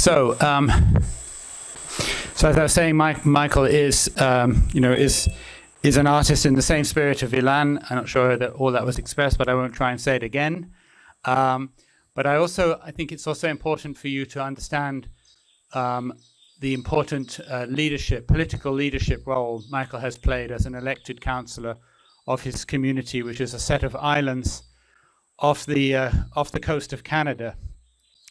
So, so as I was saying, Michael is, is an artist in the same spirit of Ilan. I'm not sure that all that was expressed, but I won't try and say it again. But I think it's also important for you to understand the important political leadership role Michael has played as an elected councillor of his community, which is a set of islands off the coast of Canada,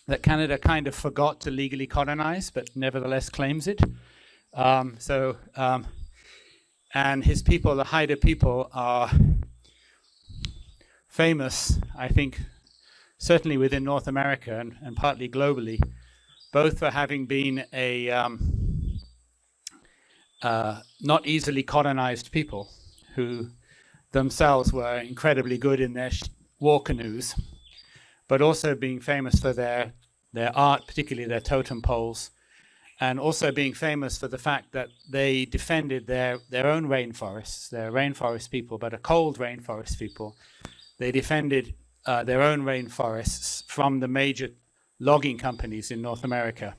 that Canada kind of forgot to legally colonize, but nevertheless claims it. And his people, the Haida people, are famous, I think, certainly within North America and partly globally, both for having been a not easily colonized people who themselves were incredibly good in their war canoes, but also being famous for their art, particularly their totem poles, and also being famous for the fact that they defended their own rainforests. They're rainforest people, but a cold rainforest people. They defended their own rainforests from the major logging companies in North America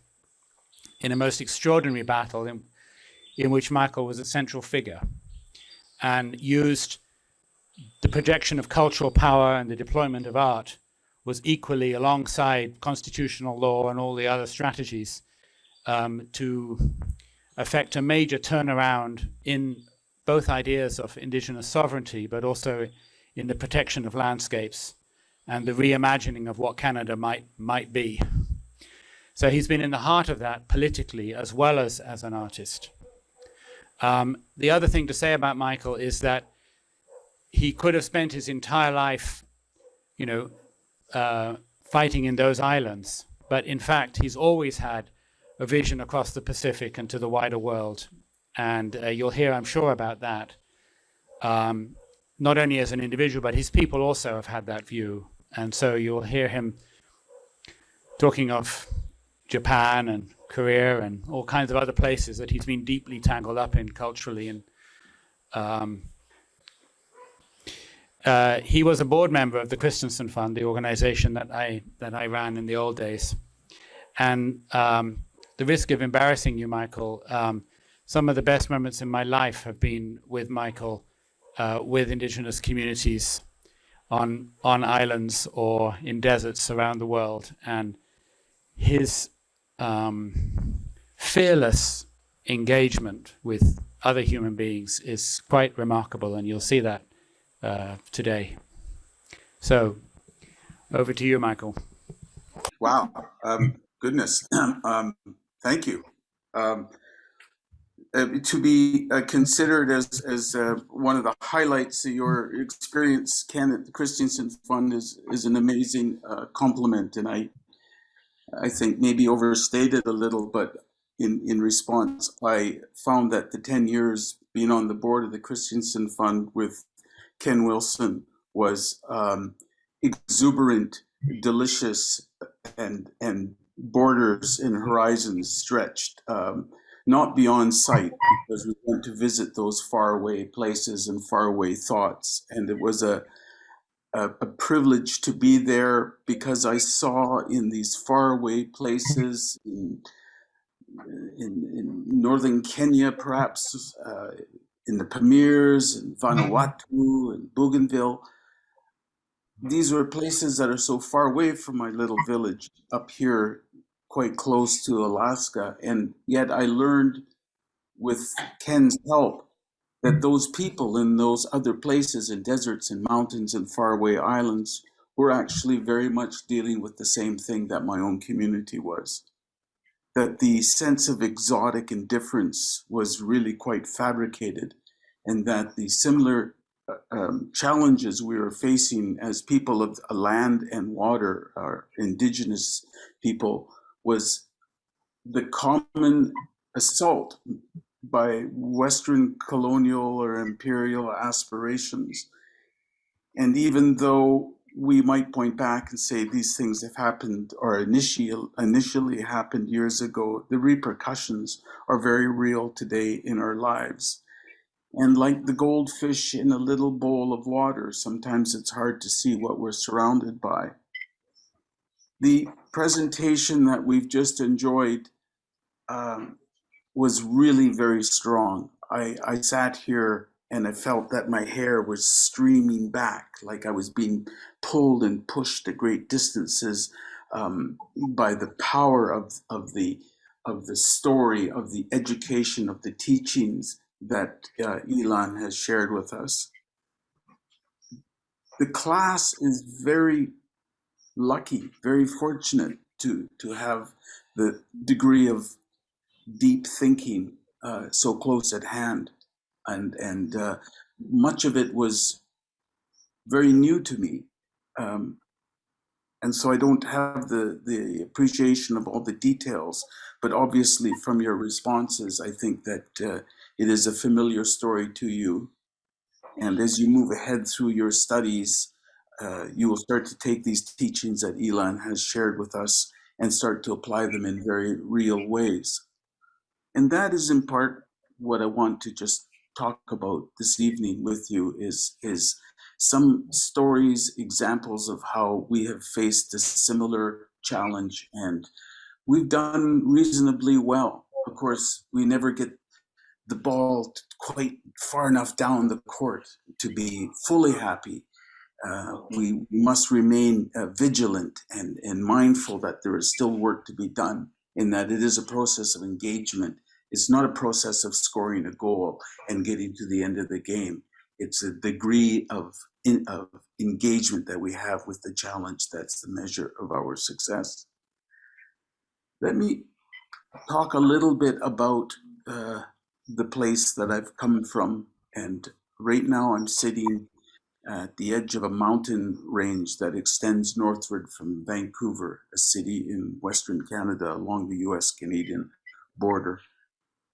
in a most extraordinary battle in which Michael was a central figure, and used the projection of cultural power and the deployment of art was equally alongside constitutional law and all the other strategies to effect a major turnaround in both ideas of indigenous sovereignty, but also in the protection of landscapes and the reimagining of what Canada might be. So he's been in the heart of that politically as well as an artist. The other thing to say about Michael is that he could have spent his entire life, fighting in those islands, but in fact he's always had a vision across the Pacific and to the wider world, and you'll hear, I'm sure, about that. Not only as an individual, but his people also have had that view, and so you'll hear him talking of Japan and Korea and all kinds of other places that he's been deeply tangled up in culturally. And he was a board member of the Christensen Fund, the organization that I ran in the old days. And the risk of embarrassing you, Michael, some of the best moments in my life have been with Michael, with indigenous communities on islands or in deserts around the world. And his fearless engagement with other human beings is quite remarkable, and you'll see that today. So over to you, Michael. Wow. Goodness. Thank you. To be considered as one of the highlights of your experience, Ken, at the Christensen Fund is an amazing compliment, and I think maybe overstated a little, but in response, I found that the 10 years being on the board of the Christensen Fund with Ken Wilson was exuberant, delicious, and borders and horizons stretched, not beyond sight, because we went to visit those faraway places and faraway thoughts. And it was a privilege to be there, because I saw in these faraway places in northern Kenya, perhaps in the Pamirs, and Vanuatu, and Bougainville. These were places that are so far away from my little village up here, quite close to Alaska. And yet I learned with Ken's help that those people in those other places, in deserts and mountains and faraway islands, were actually very much dealing with the same thing that my own community was. That the sense of exotic indifference was really quite fabricated, and that the similar challenges we were facing as people of land and water, our indigenous people, was the common assault by Western colonial or imperial aspirations. And even though we might point back and say these things have happened or initially happened years ago, the repercussions are very real today in our lives. And like the goldfish in a little bowl of water, sometimes it's hard to see what we're surrounded by. The presentation that we've just enjoyed was really very strong. I sat here and I felt that my hair was streaming back, like I was being pulled and pushed to great distances by the power of the story, of the education, of the teachings that Elon has shared with us. The class is very lucky, very fortunate to have the degree of deep thinking so close at hand, and much of it was very new to me, and so I don't have the appreciation of all the details. But obviously, from your responses, I think that it is a familiar story to you. And as you move ahead through your studies, you will start to take these teachings that Elon has shared with us and start to apply them in very real ways. And that is in part what I want to just talk about this evening with you is some stories, examples of how we have faced a similar challenge and we've done reasonably well. Of course, we never get the ball quite far enough down the court to be fully happy. We must remain vigilant and mindful that there is still work to be done, in that it is a process of engagement. It's not a process of scoring a goal and getting to the end of the game. It's a degree of engagement that we have with the challenge that's the measure of our success. Let me talk a little bit about the place that I've come from. And right now I'm sitting at the edge of a mountain range that extends northward from Vancouver, a city in Western Canada along the US-Canadian border,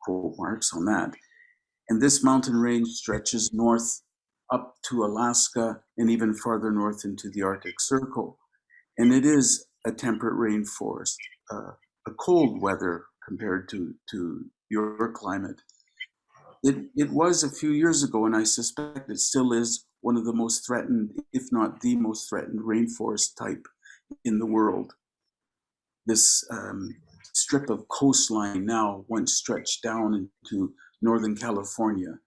quote marks on that. And this mountain range stretches north up to Alaska and even farther north into the Arctic Circle. And it is a temperate rainforest, a cold weather compared to your climate. It was a few years ago, and I suspect it still is one of the most threatened, if not the most threatened rainforest type in the world. This strip of coastline now once stretched down into Northern California,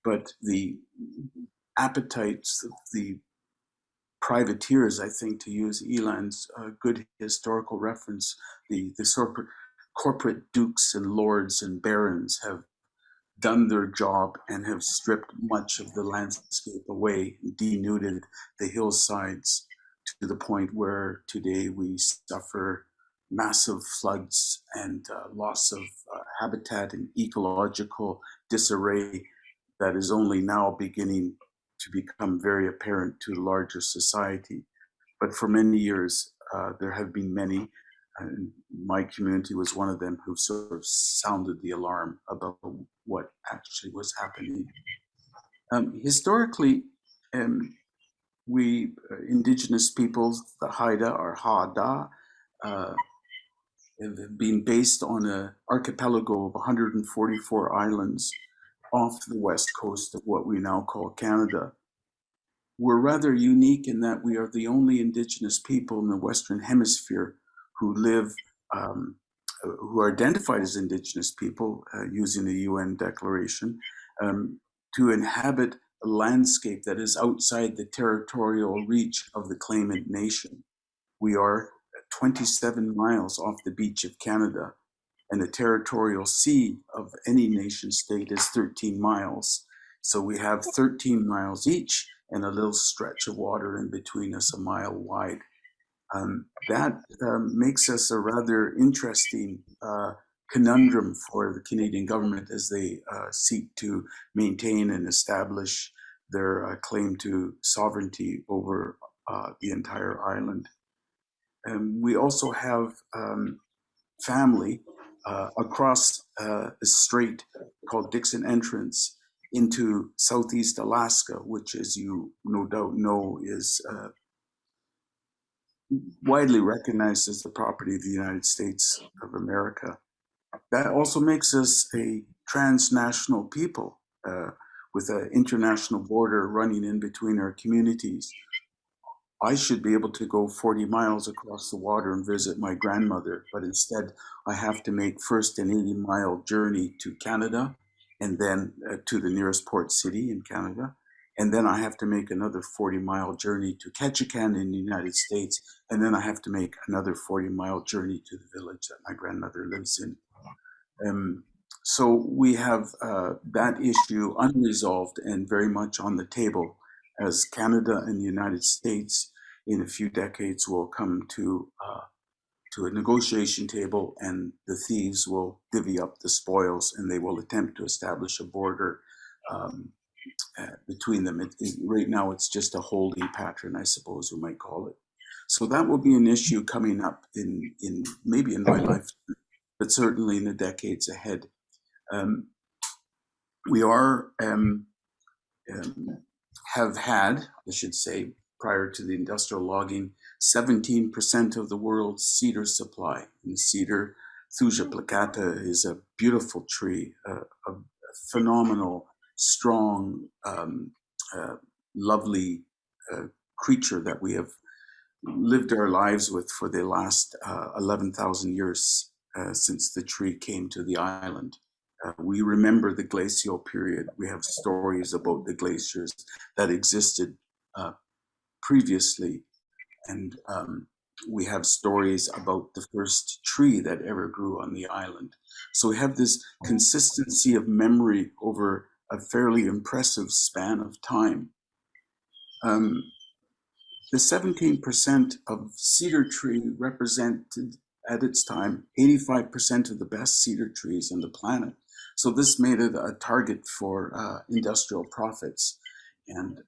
but the appetites of the privateers, I think, to use Elon's good historical reference, the corporate dukes and lords and barons have done their job and have stripped much of the landscape away, denuded the hillsides to the point where today we suffer massive floods and loss of habitat and ecological disarray that is only now beginning to become very apparent to larger society. But for many years, there have been many, and my community was one of them, who sort of sounded the alarm about what actually was happening. Historically, we indigenous peoples, the Haida or Hada, have been based on an archipelago of 144 islands off the west coast of what we now call Canada. We're rather unique in that we are the only indigenous people in the Western Hemisphere who live, who are identified as indigenous people using the UN declaration, to inhabit a landscape that is outside the territorial reach of the claimant nation. We are 27 miles off the beach of Canada, and the territorial sea of any nation state is 13 miles. So we have 13 miles each and a little stretch of water in between us, a mile wide. That makes us a rather interesting conundrum for the Canadian government as they seek to maintain and establish their claim to sovereignty over the entire island. We also have family across a strait called Dixon Entrance into Southeast Alaska, which, as you no doubt know, is widely recognized as the property of the United States of America. That also makes us a transnational people with an international border running in between our communities. I should be able to go 40 miles across the water and visit my grandmother, but instead I have to make first an 80-mile journey to Canada, and then to the nearest port city in Canada. And then I have to make another 40-mile journey to Ketchikan in the United States. And then I have to make another 40-mile journey to the village that my grandmother lives in. So we have that issue unresolved and very much on the table, as Canada and the United States in a few decades will come to a negotiation table, and the thieves will divvy up the spoils, and they will attempt to establish a border between them. Right now, it's just a holding pattern, I suppose we might call it. So that will be an issue coming up in maybe in my life, but certainly in the decades ahead. We have had, I should say, prior to the industrial logging, 17% of the world's cedar supply. And cedar, Thuja plicata, is a beautiful tree, a phenomenal, strong, lovely creature that we have lived our lives with for the last 11,000 years since the tree came to the island. We remember the glacial period. We have stories about the glaciers that existed previously, and we have stories about the first tree that ever grew on the island. So we have this consistency of memory over a fairly impressive span of time. The 17% of cedar tree represented at its time 85% of the best cedar trees on the planet. So this made it a target for industrial profits, and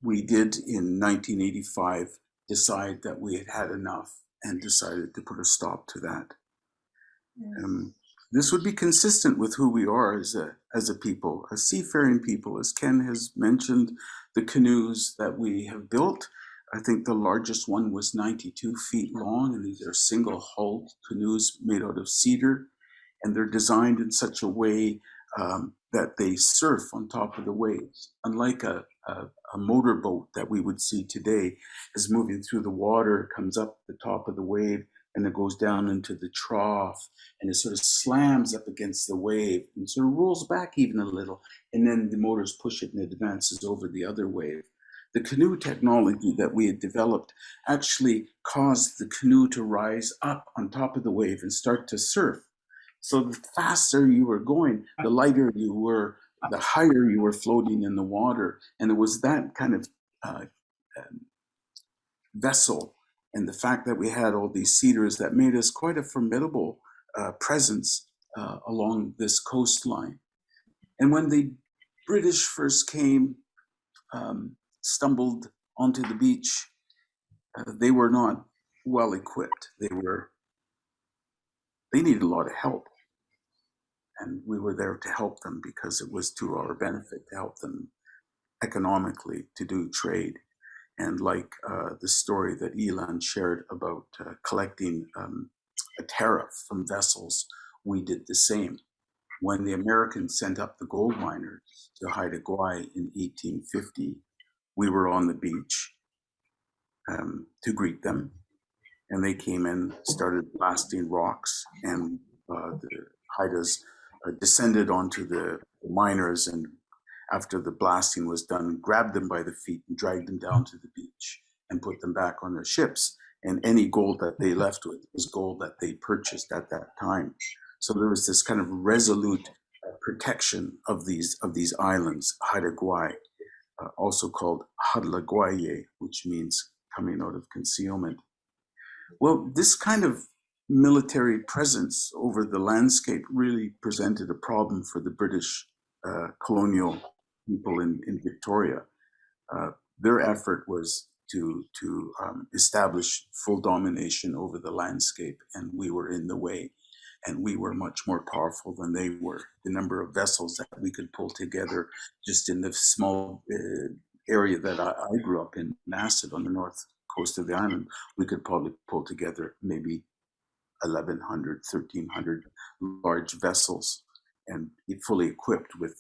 we did in 1985 decide that we had had enough and decided to put a stop to that. This would be consistent with who we are as a people, a seafaring people. As Ken has mentioned, the canoes that we have built, I think the largest one was 92 feet long, and these are single hulled canoes made out of cedar, and they're designed in such a way that they surf on top of the waves. Unlike a motorboat that we would see today is moving through the water, comes up the top of the wave, and it goes down into the trough, and it sort of slams up against the wave and sort of rolls back even a little, and then the motors push it and it advances over the other wave. The canoe technology that we had developed actually caused the canoe to rise up on top of the wave and start to surf. So the faster you were going, the lighter you were, the higher you were floating in the water. And it was that kind of vessel, and the fact that we had all these cedars that made us quite a formidable presence along this coastline. And when the British first came, stumbled onto the beach, they were not well equipped. They needed a lot of help. And we were there to help them because it was to our benefit to help them economically to do trade. And like the story that Elan shared about collecting a tariff from vessels, we did the same. When the Americans sent up the gold miners to Haida Gwaii in 1850, we were on the beach to greet them. And they came in, started blasting rocks, and the Haidas descended onto the miners, and after the blasting was done, grabbed them by the feet and dragged them down to the beach and put them back on their ships. And any gold that they left with was gold that they purchased at that time. So there was this kind of resolute protection of these islands, Haida Gwaii, also called Hadla Gwaye, which means coming out of concealment. Well, this kind of military presence over the landscape really presented a problem for the British colonial people in Victoria. Their effort was to establish full domination over the landscape, and we were in the way, and we were much more powerful than they were. The number of vessels that we could pull together just in the small area that I grew up in, Nassau, on the north coast of the island, we could probably pull together maybe 1,100, 1,300 large vessels, and fully equipped with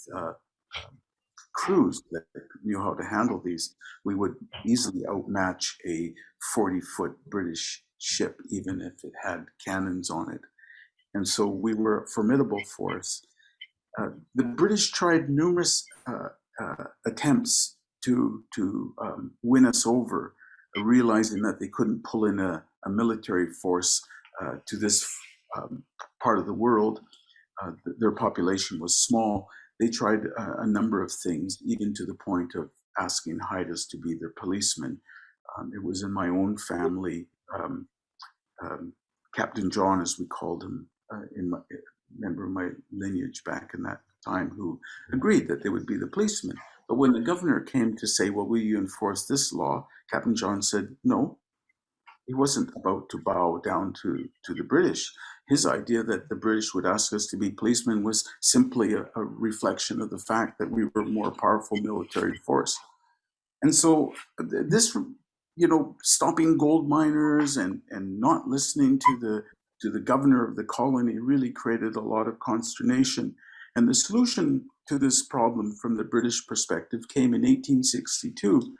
crews that knew how to handle these, we would easily outmatch a 40-foot British ship, even if it had cannons on it. And so we were a formidable force. The British tried numerous attempts to win us over, realizing that they couldn't pull in a military force to this part of the world. Their population was small. They tried a number of things, even to the point of asking Haidas to be their policeman. It was in my own family. Captain John, as we called him, member of my lineage back in that time, who agreed that they would be the policemen. But when the governor came to say, well, will you enforce this law? Captain John said, no. He wasn't about to bow down to the British. His idea that the British would ask us to be policemen was simply a reflection of the fact that we were a more powerful military force. And so this, stopping gold miners and not listening to the governor of the colony really created a lot of consternation. And the solution to this problem from the British perspective came in 1862,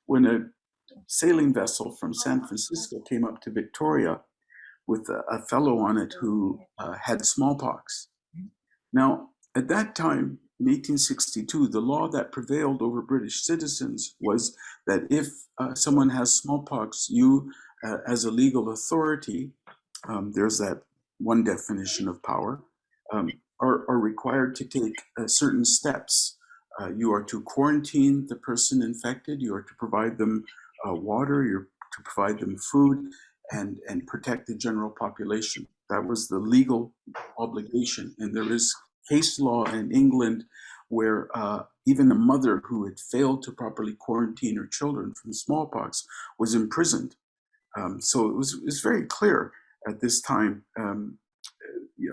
when a sailing vessel from San Francisco came up to Victoria with a fellow on it who had smallpox. Now, at that time, in 1862, the law that prevailed over British citizens was that if someone has smallpox, you, as a legal authority, there's that one definition of power, are required to take certain steps. You are to quarantine the person infected, you are to provide them water, you're to provide them food, and protect the general population. That was the legal obligation. And there is case law in England where even a mother who had failed to properly quarantine her children from smallpox was imprisoned. So it was very clear at this time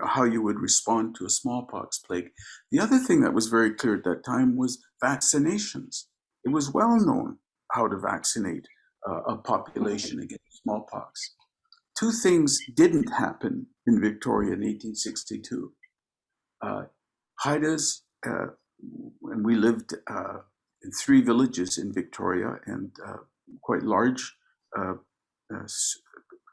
how you would respond to a smallpox plague. The other thing that was very clear at that time was vaccinations. It was well known how to vaccinate a population against smallpox. Two things didn't happen in Victoria in 1862. Haidas, and we lived in 3 villages in Victoria, and quite large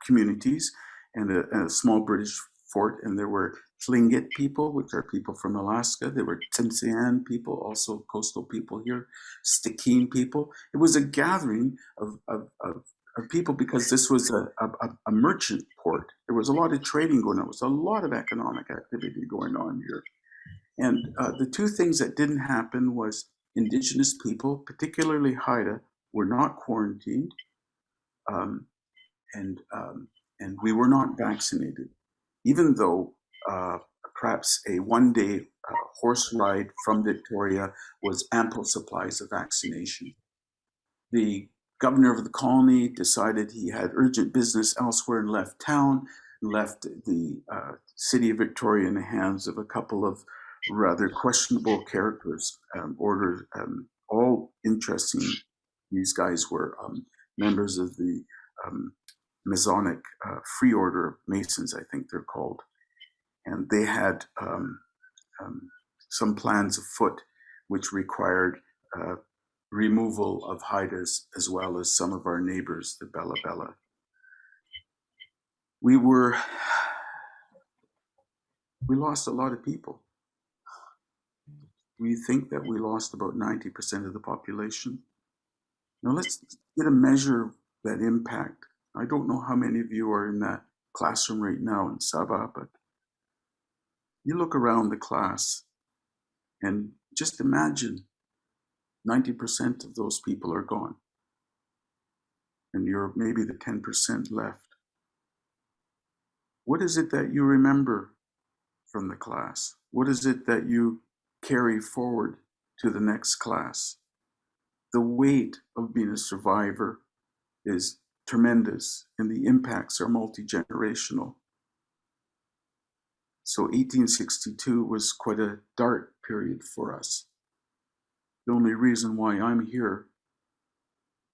communities, and a small British fort. And there were Tlingit people, which are people from Alaska. There were Tsimshian people, also coastal people here, Stikine people. It was a gathering of people because this was a merchant port. There was a lot of trading going on. There was a lot of economic activity going on here. And the two things that didn't happen was Indigenous people, particularly Haida, were not quarantined, and we were not vaccinated, even though perhaps a one-day horse ride from Victoria was ample supplies of vaccination. The governor of the colony decided he had urgent business elsewhere and left town, left the city of Victoria in the hands of a couple of rather questionable characters, all interesting. These guys were members of the Masonic Free Order of Masons, I think they're called. And they had some plans afoot which required removal of Haidas as well as some of our neighbors, the Bella Bella. We lost a lot of people. We think that we lost about 90% of the population. Now let's get a measure of that impact. I don't know how many of you are in that classroom right now in Sabah, but you look around the class and just imagine 90% of those people are gone. And you're maybe the 10% left. What is it that you remember from the class? What is it that you carry forward to the next class? The weight of being a survivor is tremendous, and the impacts are multi-generational. So 1862 was quite a dark period for us. The only reason why I'm here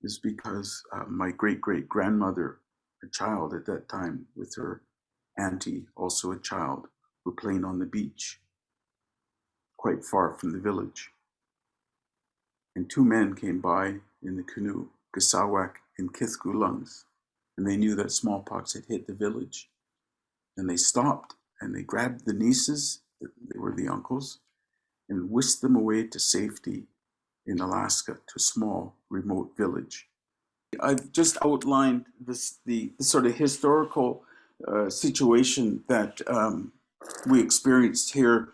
is because my great-great-grandmother, a child at that time, with her auntie, also a child, were playing on the beach, quite far from the village. and two men came by in the canoe, Gasawak and Kithgulungs, and they knew that smallpox had hit the village. And they stopped and they grabbed the nieces, they were the uncles, and whisked them away to safety in Alaska to a small remote village. I've just outlined the sort of historical situation that we experienced here,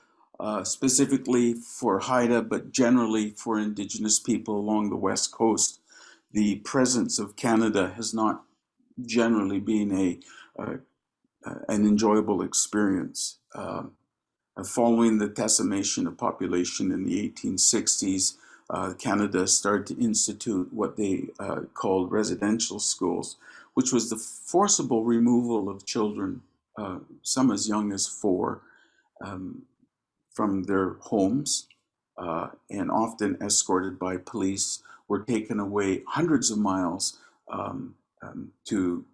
specifically for Haida, but generally for Indigenous people along the West Coast. The presence of Canada has not generally been an enjoyable experience. Following the decimation of population in the 1860s, Canada started to institute what they called residential schools, which was the forcible removal of children, some as young as 4, from their homes, and often escorted by police, were taken away hundreds of miles to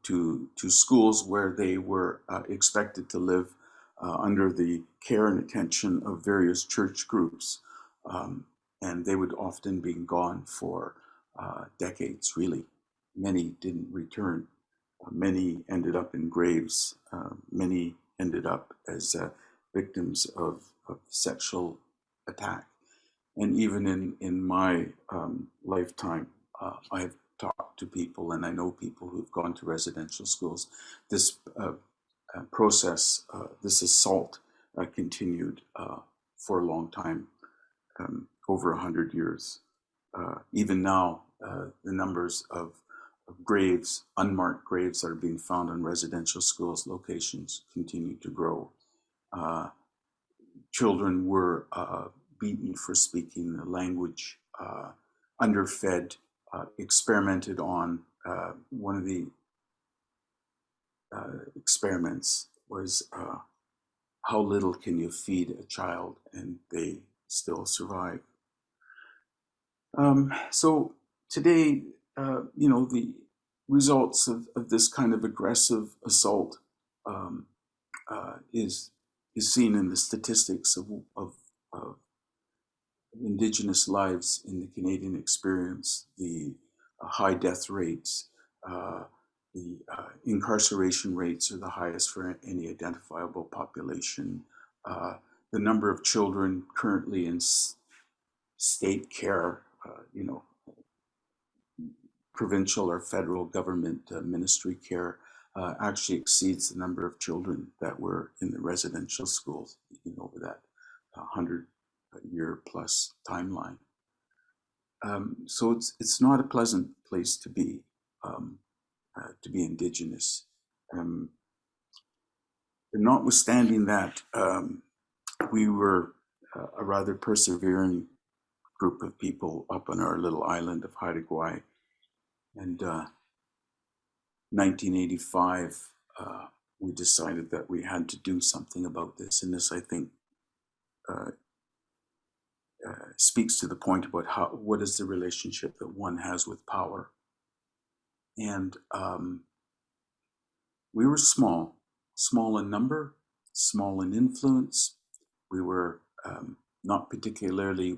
schools where they were expected to live under the care and attention of various church groups. And they would often be gone for decades, really. Many didn't return. Many ended up in graves. Many ended up as victims of sexual attack. And even in my lifetime, I've talked to people, and I know people who've gone to residential schools. This process, this assault continued for a long time, over 100 years. Even now, the numbers of graves, unmarked graves that are being found in residential schools locations continue to grow. Children were beaten for speaking the language, underfed, experimented on. One of the experiments was how little can you feed a child and they still survive. So today, the results of this kind of aggressive assault is seen in the statistics of Indigenous lives in the Canadian experience, the high death rates, the incarceration rates are the highest for any identifiable population. The number of children currently in state care, provincial or federal government ministry care, actually exceeds the number of children that were in the residential schools, over that 100-year plus timeline. So it's not a pleasant place to be Indigenous. Notwithstanding that, we were a rather persevering group of people up on our little island of Haida Gwaii. And 1985, we decided that we had to do something about this. And this, I think, speaks to the point about what is the relationship that one has with power. And we were small in number, small in influence. We were not particularly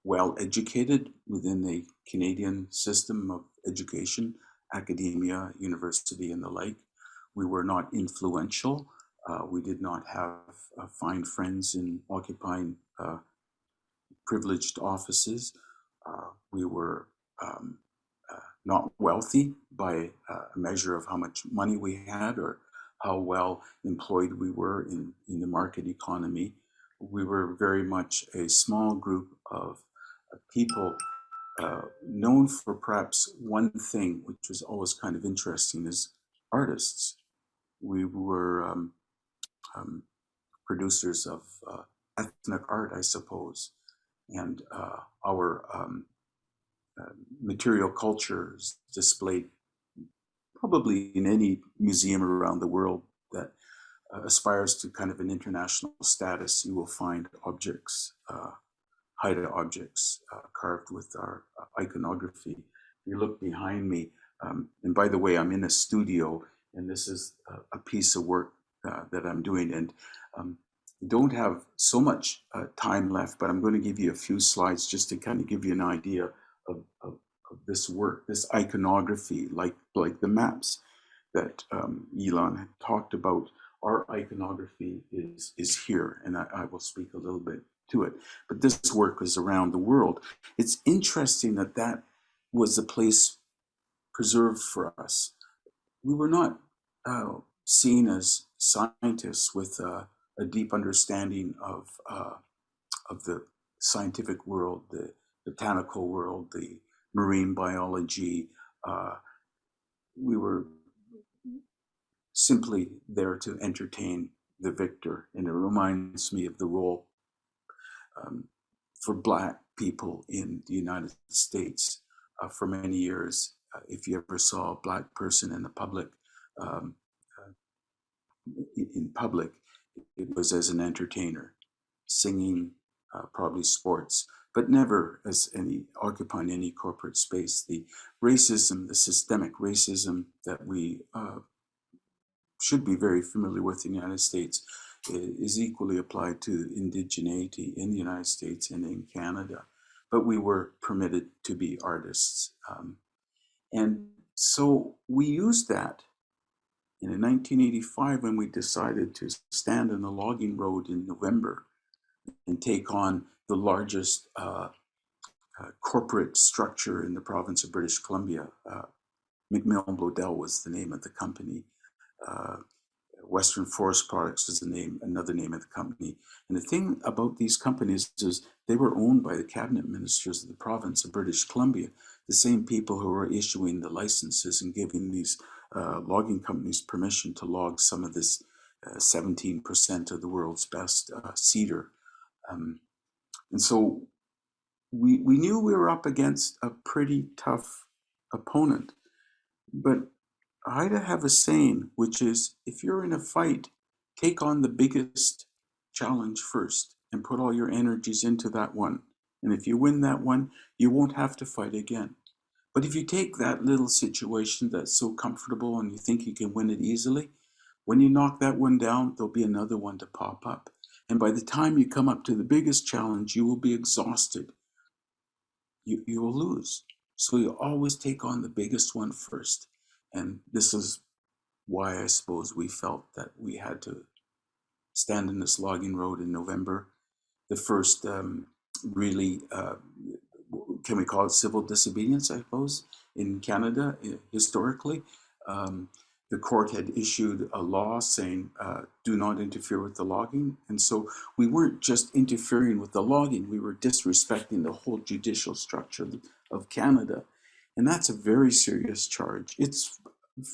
well educated within the Canadian system of education, academia, university, and the like. We were not influential. We did not have fine friends in occupying privileged offices. We were not wealthy by a measure of how much money we had or how well employed we were in the market economy. We were very much a small group of people known for perhaps one thing, which was always kind of interesting, as artists. We were producers of ethnic art, I suppose, and our material cultures displayed probably in any museum around the world that aspires to kind of an international status. You will find objects, Haida objects, carved with our iconography. You look behind me, and by the way, I'm in a studio, and this is a piece of work that I'm doing. And don't have so much time left, but I'm going to give you a few slides just to kind of give you an idea of this work, this iconography, like the maps that Elon had talked about. Our iconography is here, and I will speak a little bit to it. But this work is around the world. It's interesting that that was a place preserved for us. We were not seen as scientists with a deep understanding of the scientific world, the botanical world, the marine biology. Uh, we were simply there to entertain the victor, and it reminds me of the role um, for Black people in the United States for many years. If you ever saw a Black person in the public, um, uh, in public, it was as an entertainer, singing, probably sports, but never as any occupying any corporate space. The racism, the systemic racism that we should be very familiar with in the United States is equally applied to indigeneity in the United States and in Canada. But we were permitted to be artists. And so we used that. And in 1985, when we decided to stand on the logging road in November and take on the largest corporate structure in the province of British Columbia, McMillan Blodell was the name of the company. Western Forest Products is the name, another name of the company. And the thing about these companies is they were owned by the cabinet ministers of the province of British Columbia, the same people who were issuing the licenses and giving these logging companies permission to log some of this 17% of the world's best cedar. And so we knew we were up against a pretty tough opponent, but Haida have a saying, which is, if you're in a fight, take on the biggest challenge first and put all your energies into that one. And if you win that one, you won't have to fight again. But if you take that little situation that's so comfortable and you think you can win it easily, when you knock that one down, there'll be another one to pop up. And by the time you come up to the biggest challenge, you will be exhausted. You will lose. So you always take on the biggest one first. And this is why I suppose we felt that we had to stand in this logging road in November. The first really, can we call it civil disobedience, I suppose, in Canada historically. The court had issued a law saying, do not interfere with the logging. And so we weren't just interfering with the logging, we were disrespecting the whole judicial structure of Canada. And that's a very serious charge. It's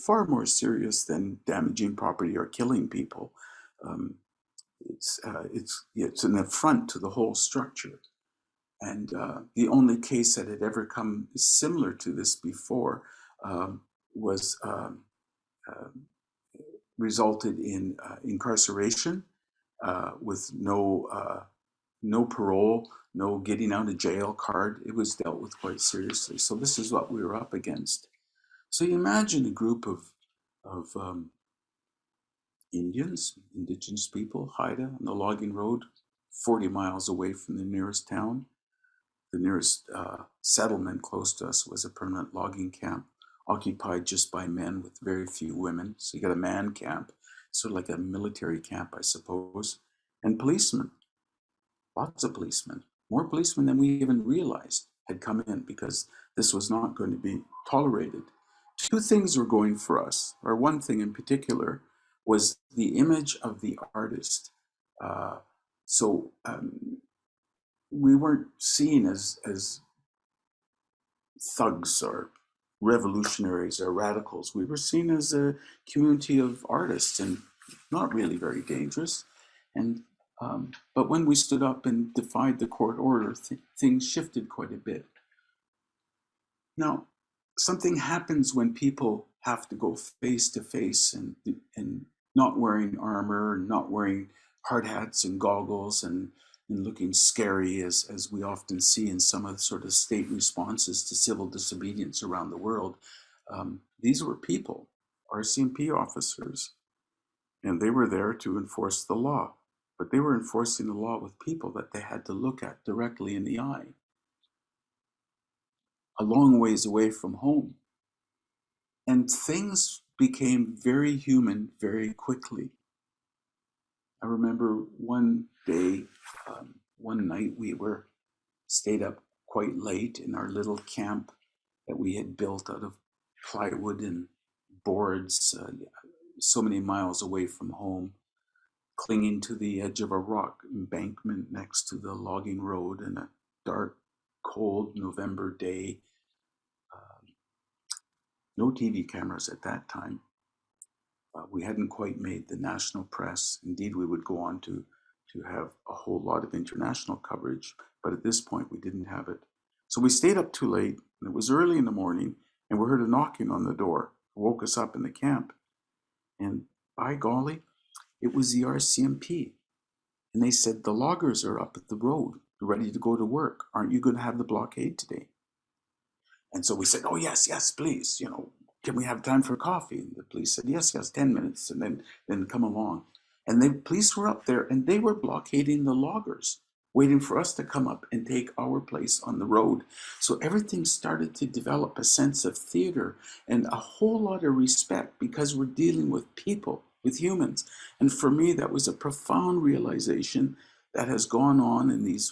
far more serious than damaging property or killing people. It's an affront to the whole structure. And the only case that had ever come similar to this before was resulted in incarceration with no parole, no getting out of jail card. It was dealt with quite seriously. So this is what we were up against. So you imagine a group of Indians, indigenous people, Haida, on the logging road, 40 miles away from the nearest town. The nearest settlement close to us was a permanent logging camp, occupied just by men with very few women. So you got a man camp, sort of like a military camp, I suppose, and policemen, lots of policemen, more policemen than we even realized had come in because this was not going to be tolerated. Two things were going for us, or one thing in particular, was the image of the artist. So we weren't seen as thugs or revolutionaries or radicals. We were seen as a community of artists and not really very dangerous. And but when we stood up and defied the court order, things shifted quite a bit. Now, something happens when people have to go face to face and not wearing armor, not wearing hard hats and goggles and looking scary as we often see in some of the sort of state responses to civil disobedience around the world. These were people, RCMP officers, and they were there to enforce the law. but they were enforcing the law with people that they had to look at directly in the eye, a long ways away from home. And things became very human very quickly. I remember one day, one night, we stayed up quite late in our little camp that we had built out of plywood and boards, so many miles away from home, clinging to the edge of a rock embankment next to the logging road in a dark, cold November day. No TV cameras at that time. We hadn't quite made the national press. Indeed, we would go on to have a whole lot of international coverage, but at this point we didn't have it. So we stayed up too late, and it was early in the morning, and we heard a knocking on the door. It woke us up in the camp, and by golly, it was the RCMP. And they said, the loggers are up at the road, ready to go to work. Aren't you going to have the blockade today? And so we said, oh, yes, yes, please, can we have time for coffee? And the police said, yes, 10 minutes, and then come along. And the police were up there, and they were blockading the loggers, waiting for us to come up and take our place on the road. So everything started to develop a sense of theater and a whole lot of respect, because we're dealing with people, with humans. And for me, that was a profound realization that has gone on in these,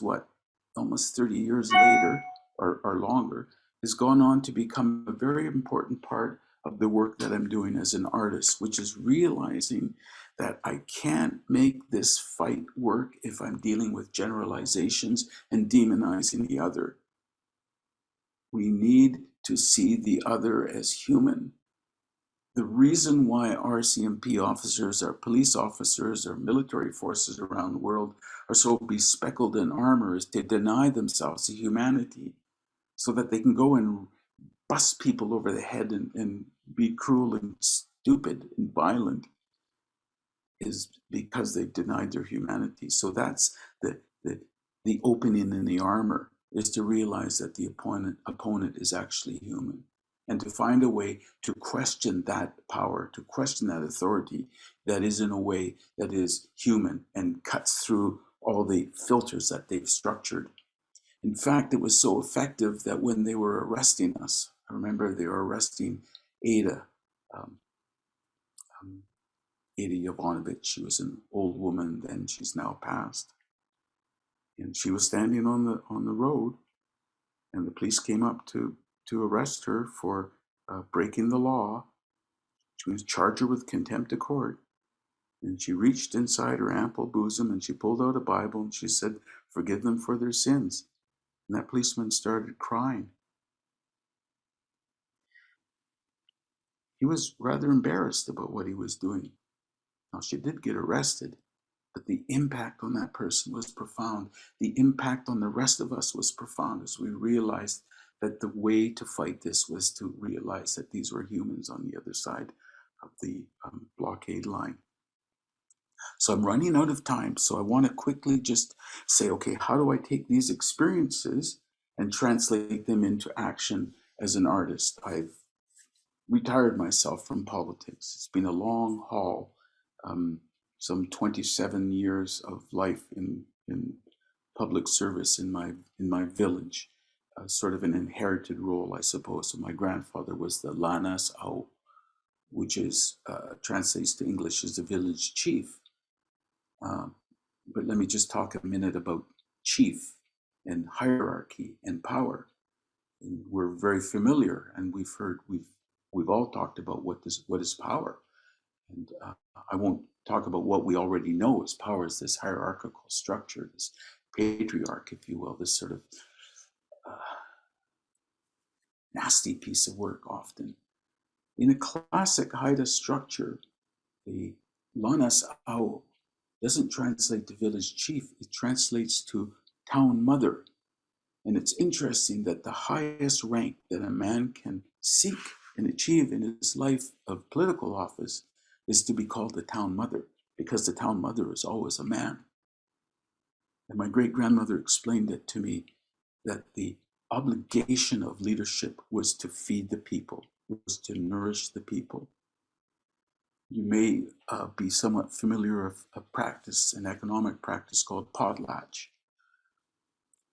almost 30 years later or longer, has gone on to become a very important part of the work that I'm doing as an artist, which is realizing that I can't make this fight work if I'm dealing with generalizations and demonizing the other. We need to see the other as human. The reason why RCMP officers, our police officers, our military forces around the world are so bespeckled in armor is to deny themselves the humanity, so that they can go and bust people over the head and be cruel and stupid and violent, is because they've denied their humanity. So that's the opening in the armor, is to realize that the opponent is actually human, and to find a way to question that power, to question that authority that is in a way that is human and cuts through all the filters that they've structured. In fact, it was so effective that when they were arresting us, I remember they were arresting Ada, Ada Jovanovic. She was an old woman then, she's now passed. And she was standing on the road, and the police came up to arrest her for breaking the law. She was charged her with contempt of court. And she reached inside her ample bosom and she pulled out a Bible and she said, forgive them for their sins. And that policeman started crying. He was rather embarrassed about what he was doing. Now, she did get arrested, but the impact on that person was profound. The impact on the rest of us was profound, as we realized that the way to fight this was to realize that these were humans on the other side of the blockade line. So I'm running out of time, so I want to quickly just say, okay, how do I take these experiences and translate them into action as an artist? I've retired myself from politics. It's been a long haul, some 27 years of life in public service in my village, sort of an inherited role, I suppose. So my grandfather was the Yahgulanaas, which is translates to English as the village chief. But let me just talk a minute about chief and hierarchy and power. And we're very familiar, and we've all talked about what is power. And I won't talk about what we already know as power, is this hierarchical structure, this patriarch, if you will, this sort of nasty piece of work often. In a classic Haida structure, the Lanas Ao doesn't translate to village chief, it translates to town mother. And it's interesting that the highest rank that a man can seek and achieve in his life of political office is to be called the town mother, because the town mother is always a man. And my great-grandmother explained it to me, that the obligation of leadership was to feed the people, was to nourish the people. you may be somewhat familiar of a practice, an economic practice called potlatch,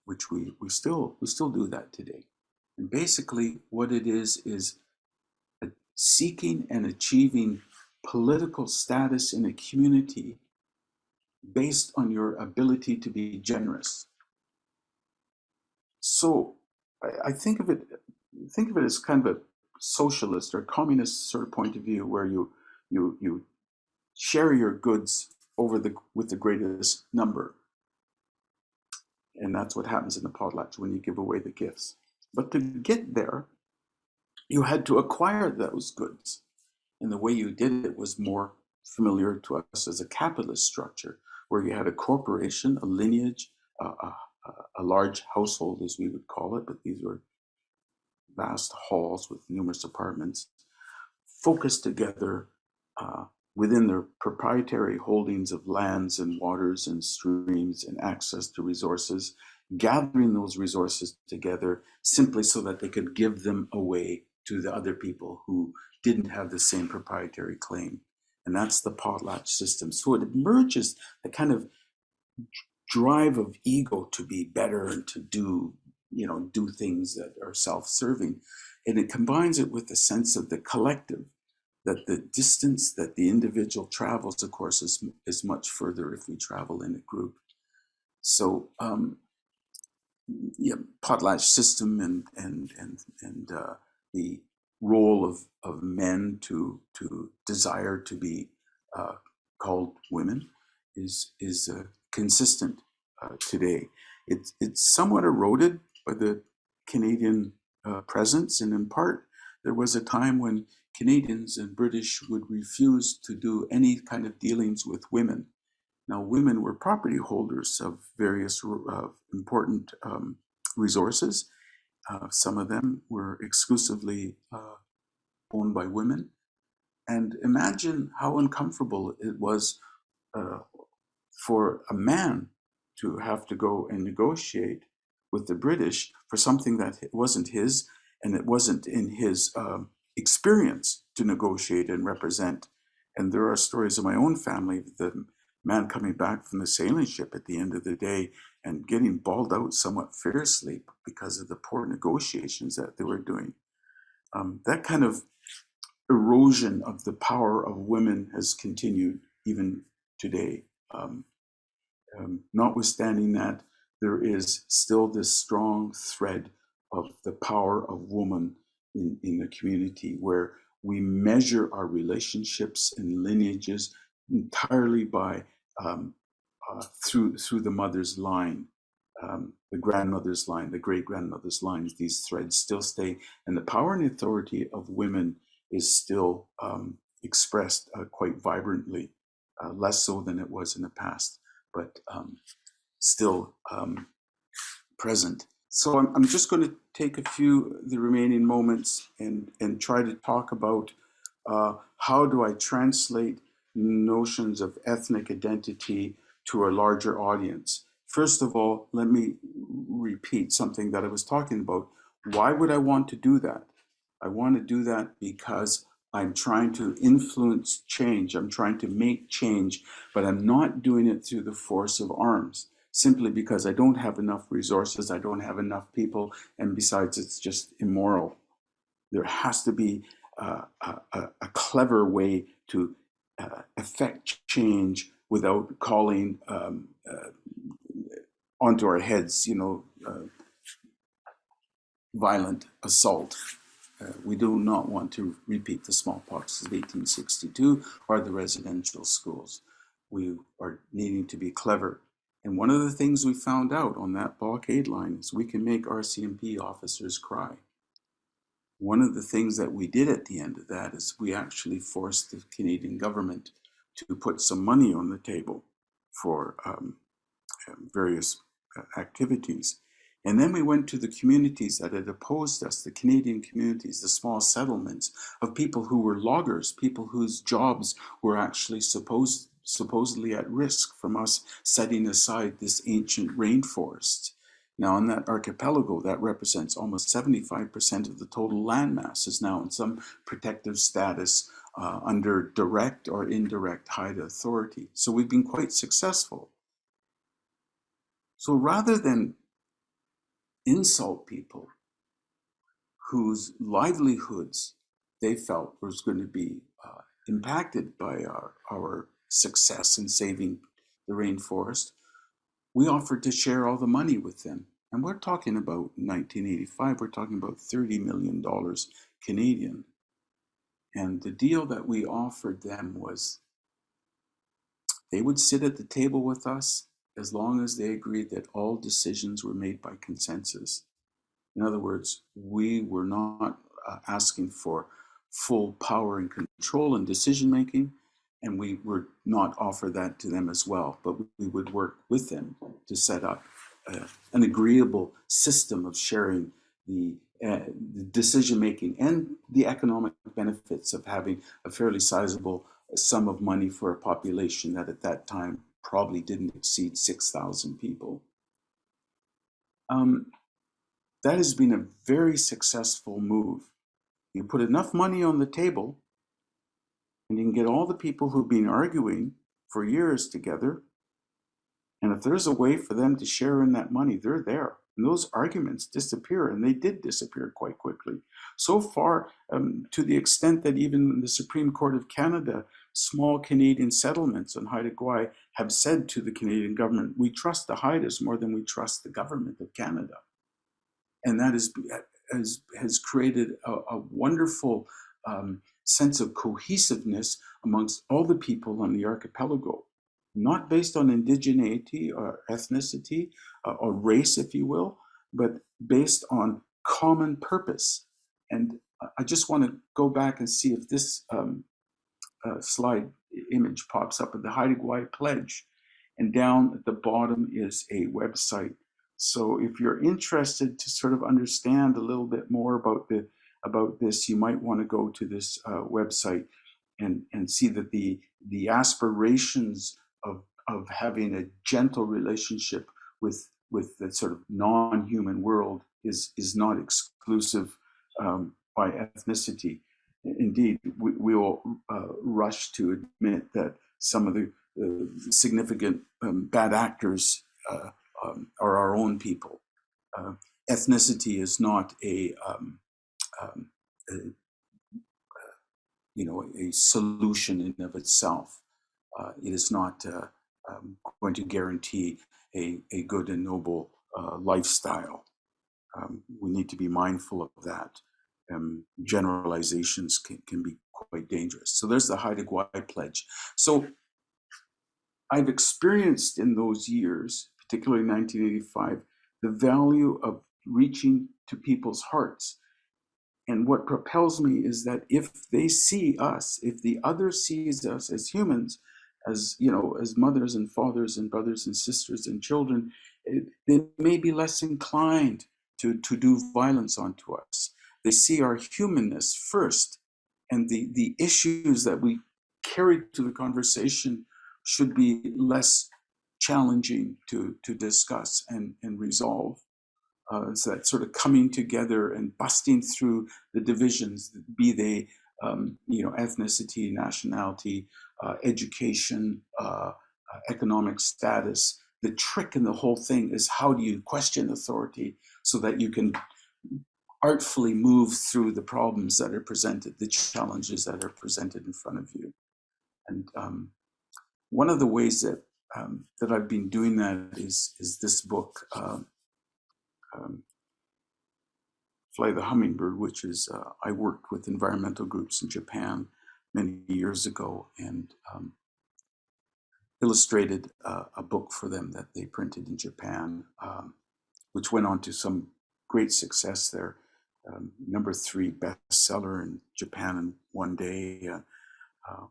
which we still do that today. And basically what it is seeking and achieving political status in a community based on your ability to be generous. So I think of it as kind of a socialist or communist sort of point of view, where you share your goods with the greatest number. And that's what happens in the potlatch when you give away the gifts. But to get there, you had to acquire those goods. And the way you did it was more familiar to us as a capitalist structure, where you had a corporation, a lineage, a large household, as we would call it, but these were vast halls with numerous apartments, focused together within their proprietary holdings of lands and waters and streams and access to resources, gathering those resources together simply so that they could give them away to the other people who didn't have the same proprietary claim. And that's the potlatch system. So it merges the kind of drive of ego to be better and to do things that are self-serving. And it combines it with the sense of the collective, that the distance that the individual travels, of course, is much further if we travel in a group. So potlatch system and the role of men to desire to be called women is consistent today. It's somewhat eroded by the Canadian presence, and in part there was a time when Canadians and British would refuse to do any kind of dealings with women. Now, women were property holders of various important resources. Some of them were exclusively owned by women. And imagine how uncomfortable it was for a man to have to go and negotiate with the British for something that wasn't his, and it wasn't in his experience to negotiate and represent. And there are stories of my own family, the man coming back from the sailing ship at the end of the day and getting bawled out somewhat fiercely because of the poor negotiations that they were doing. That kind of erosion of the power of women has continued even today. Notwithstanding that, there is still this strong thread of the power of woman in the community, where we measure our relationships and lineages entirely by through the mother's line, the grandmother's line, the great-grandmother's lines. These threads still stay, and the power and authority of women is still expressed quite vibrantly, less so than it was in the past, but still present. So I'm just going to take the remaining moments and try to talk about how do I translate notions of ethnic identity to a larger audience. First of all, let me repeat something that I was talking about. Why would I want to do that? I want to do that because I'm trying to influence change. I'm trying to make change, but I'm not doing it through the force of arms, simply because I don't have enough resources, I don't have enough people, and besides, it's just immoral. There has to be a clever way to affect change without calling onto our heads, violent assault. We do not want to repeat the smallpox of 1862 or the residential schools. We are needing to be clever. And one of the things we found out on that blockade line is we can make RCMP officers cry. One of the things that we did at the end of that is we actually forced the Canadian government to put some money on the table for various activities. And then we went to the communities that had opposed us, the Canadian communities, the small settlements of people who were loggers, people whose jobs were actually supposedly at risk from us setting aside this ancient rainforest. Now, in that archipelago, that represents almost 75% of the total landmass is now in some protective status under direct or indirect Haida authority. So we've been quite successful. So rather than insult people whose livelihoods they felt was going to be impacted by our success in saving the rainforest, we offered to share all the money with them. And we're talking about 1985, we're talking about $30 million Canadian. And the deal that we offered them was they would sit at the table with us as long as they agreed that all decisions were made by consensus. In other words, we were not asking for full power and control and decision making, and we would not offer that to them as well, but we would work with them to set up an agreeable system of sharing the decision making and the economic benefits of having a fairly sizable sum of money for a population that at that time probably didn't exceed 6,000 people. That has been a very successful move. You put enough money on the table, and you can get all the people who've been arguing for years together. And if there's a way for them to share in that money, they're there. And those arguments disappear, and they did disappear quite quickly. So far, to the extent that even the Supreme Court of Canada, small Canadian settlements on Haida Gwaii have said to the Canadian government, we trust the Haidas more than we trust the government of Canada. And that has created a wonderful sense of cohesiveness amongst all the people on the archipelago, not based on indigeneity or ethnicity or race, if you will, but based on common purpose. And I just want to go back and see if this slide image pops up at the Haida Gwaii Pledge. And down at the bottom is a website. So if you're interested to sort of understand a little bit more about this, you might want to go to this website and see that the aspirations of having a gentle relationship with the sort of non-human world is not exclusive by ethnicity. Indeed, we will rush to admit that some of the significant bad actors are our own people. Ethnicity is not a solution in of itself. It is not going to guarantee a good and noble lifestyle. We need to be mindful of that. Generalizations can be quite dangerous. So there's the Haida Gwaii Pledge. So I've experienced in those years, particularly 1985, the value of reaching to people's hearts. And what propels me is that if they see us, if the other sees us as humans, as mothers and fathers and brothers and sisters and children, they may be less inclined to do violence onto us. They see our humanness first, and the issues that we carry to the conversation should be less challenging to discuss and resolve. It's that sort of coming together and busting through the divisions, be they ethnicity, nationality, education, economic status. The trick in the whole thing is how do you question authority so that you can artfully move through the problems that are presented, the challenges that are presented in front of you. And one of the ways that I've been doing that is this book, Fly the Hummingbird, which is, I worked with environmental groups in Japan many years ago and illustrated a book for them that they printed in Japan, which went on to some great success there. #3 bestseller in Japan in one day,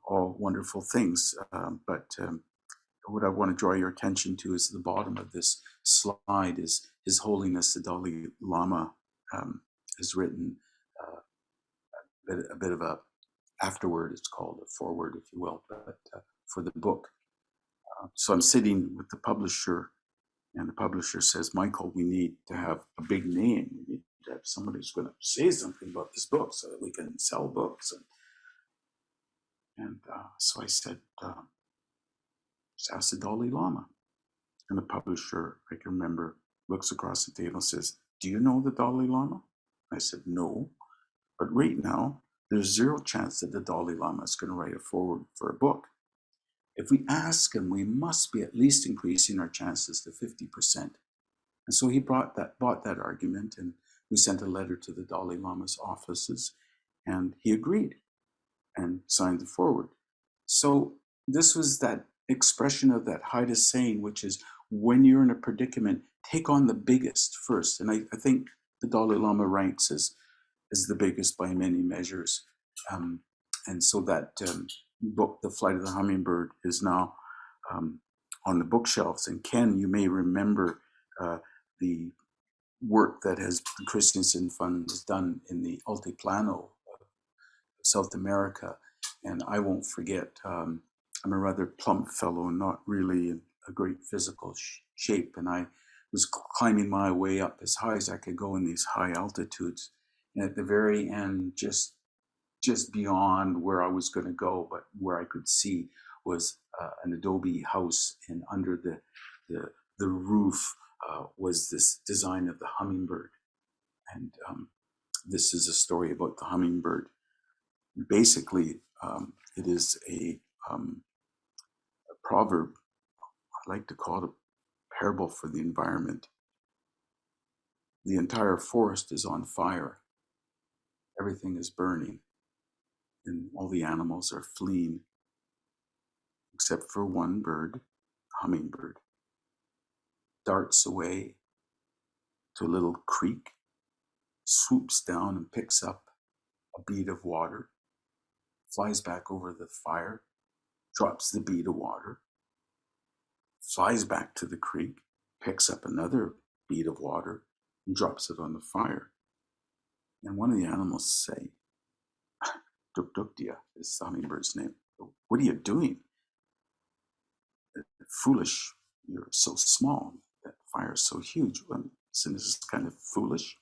all wonderful things. But what I want to draw your attention to is the bottom of this slide is His Holiness the Dalai Lama has written a bit of a afterword, it's called a foreword, if you will, but for the book. So I'm sitting with the publisher, and the publisher says, Michael, we need to have a big name. We need to have somebody who's going to say something about this book so that we can sell books. And so I said, just ask the Dalai Lama. And the publisher, I can remember, looks across the table and says, do you know the Dalai Lama? I said, no. But right now, there's zero chance that the Dalai Lama is going to write a foreword for a book. If we ask him, we must be at least increasing our chances to 50%. And so he bought that argument, and we sent a letter to the Dalai Lama's offices, and he agreed and signed the foreword. So this was that expression of that Haida saying, which is, when you're in a predicament, take on the biggest first. And I think the Dalai Lama ranks as the biggest by many measures. And so that book, The Flight of the Hummingbird, is now on the bookshelves. And Ken, you may remember the work that the Christensen Fund has done in the Altiplano of South America. And I won't forget, I'm a rather plump fellow, not really in a great physical shape. And I was climbing my way up as high as I could go in these high altitudes. And at the very end, just beyond where I was going to go, but where I could see, was an adobe house, and under the roof was this design of the hummingbird. And this is a story about the hummingbird. Basically, it is a proverb. I like to call it a parable for the environment. The entire forest is on fire. Everything is burning, and all the animals are fleeing, except for one bird, a hummingbird, darts away to a little creek, swoops down and picks up a bead of water, flies back over the fire, drops the bead of water, flies back to the creek, picks up another bead of water, and drops it on the fire. And one of the animals say, Dukdukdia is the hummingbird's name. What are you doing? Foolish. You're so small. That fire is so huge. So this is kind of foolish.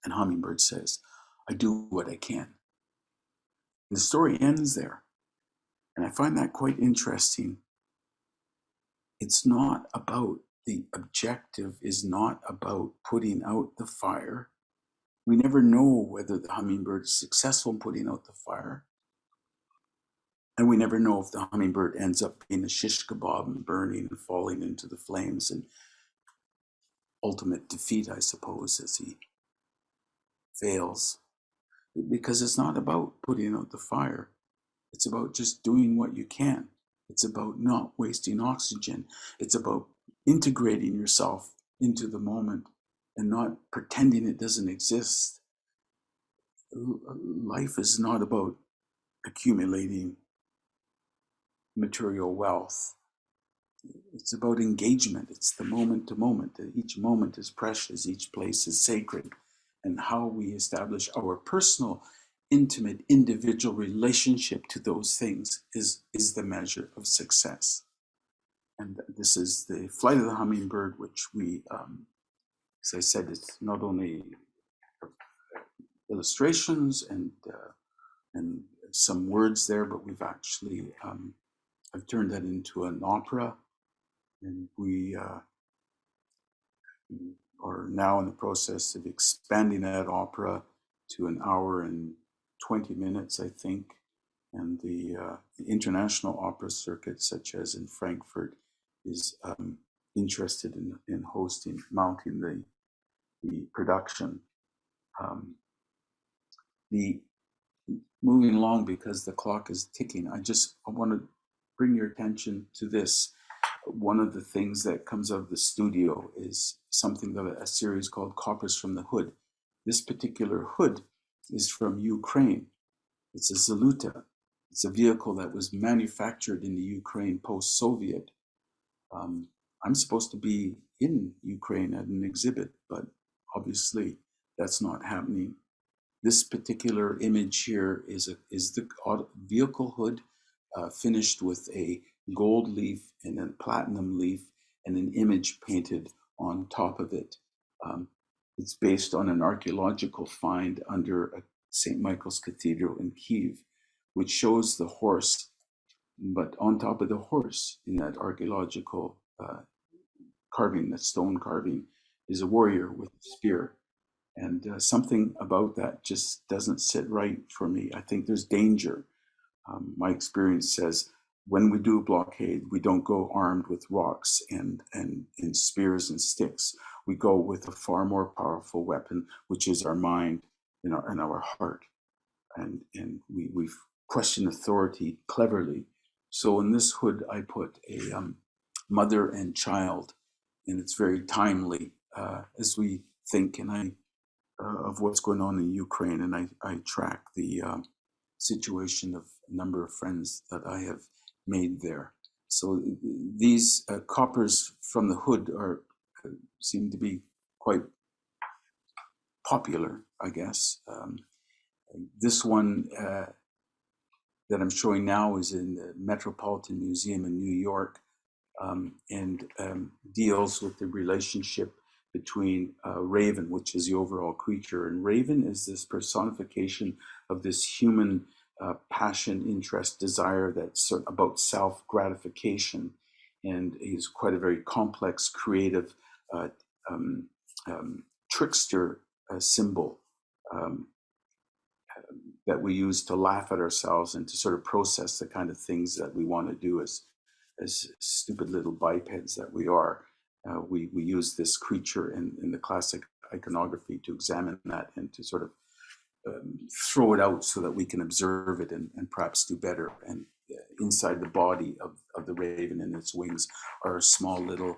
And Hummingbird says, I do what I can. And the story ends there. And I find that quite interesting. It's not about, the objective is not about putting out the fire. We never know whether the hummingbird is successful in putting out the fire. And we never know if the hummingbird ends up being a shish kebab and burning and falling into the flames, and ultimate defeat, I suppose, as he fails. Because it's not about putting out the fire. It's about just doing what you can. It's about not wasting oxygen. It's about integrating yourself into the moment and not pretending it doesn't exist. Life is not about accumulating material wealth. It's about engagement. It's the moment to moment. Each moment is precious. Each place is sacred. And how we establish our personal, intimate, individual relationship to those things is the measure of success. And this is The Flight of the Hummingbird, which we, as I said, it's not only illustrations and some words there, but we've actually, I've turned that into an opera, and we are now in the process of expanding that opera to an hour and 20 minutes, I think. And the international opera circuit, such as in Frankfurt, is interested in mounting the production. The moving along, because the clock is ticking, I want to bring your attention to this. One of the things that comes out of the studio is something that a series called Coppers from the Hood. This particular hood is from Ukraine. It's a Zaluta. It's a vehicle that was manufactured in the Ukraine post-Soviet. I'm supposed to be in Ukraine at an exhibit, but obviously that's not happening. This particular image here is the vehicle hood finished with a gold leaf and a platinum leaf and an image painted on top of it. It's based on an archaeological find under St. Michael's Cathedral in Kyiv, which shows the horse, but on top of the horse in that archaeological carving, that stone carving, is a warrior with a spear. And something about that just doesn't sit right for me. I think there's danger. My experience says when we do a blockade, we don't go armed with rocks and spears and sticks. We go with a far more powerful weapon, which is our mind and our heart. And we question authority cleverly. So in this hood, I put a mother and child, and it's very timely as we think of what's going on in Ukraine, and I track the situation of a number of friends that I have made there. So these coppers from the hood seem to be quite popular, I guess. This one that I'm showing now is in the Metropolitan Museum in New York, and deals with the relationship between Raven, which is the overall creature. And Raven is this personification of this human passion, interest, desire that's about self-gratification. And he's quite a very complex, creative trickster symbol that we use to laugh at ourselves and to sort of process the kind of things that we want to do as stupid little bipeds that we are. We use this creature in the classic iconography to examine that and to sort of throw it out so that we can observe it and perhaps do better. And inside the body of the raven and its wings are small little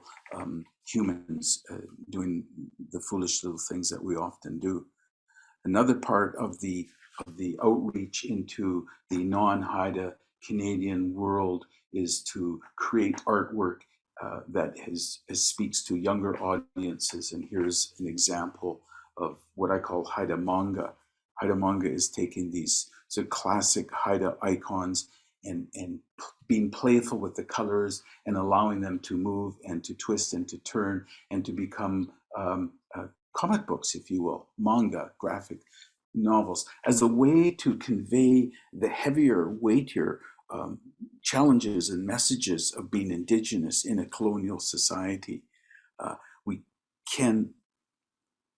humans doing the foolish little things that we often do. Another part of the outreach into the non-Haida Canadian world is to create artwork that speaks to younger audiences. And here's an example of what I call Haida manga. Haida manga is taking these sort of classic Haida icons and being playful with the colors and allowing them to move and to twist and to turn and to become comic books, if you will, manga, graphic novels, as a way to convey the heavier, weightier challenges and messages of being Indigenous in a colonial society. We can